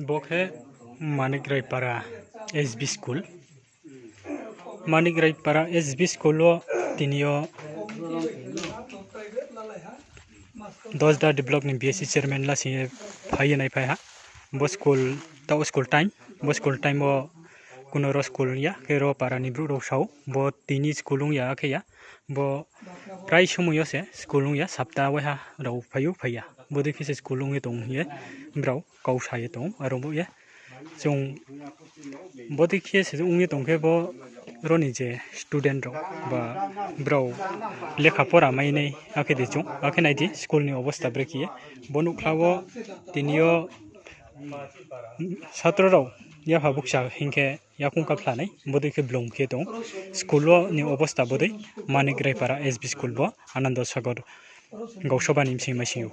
Bokhe Manik Raipara SB School. Manik Raipara SB School lo tinio 10 develop ni BSc chairman la si phai nai phai ha bo school time o kuno ro school ya kero para ni bru ro sau bo tini schoolung ya khe ya bo prai somoyo se schoolung ya sapta wa ha ro phaiya bo de khise schoolung e tong ye brau kau sai tong aro bo ye jong bo de khise ung e tong ke bo roni je student ro ba brau lekha pora mai nei akhe de chung akhe nai di school ni obostha brekiye bonu khlawo tinio ছাত্র রাও ইয়া ভাবুকসা হিংকে ইয়াকুং কাপলানাই বদে কে ব্লং কে দं স্কুল नि অবস্থা বদে মানিক রাইপারা এসবি স্কুল ব আনন্দ সাগর গৌসভা নিমসিং মাসিউ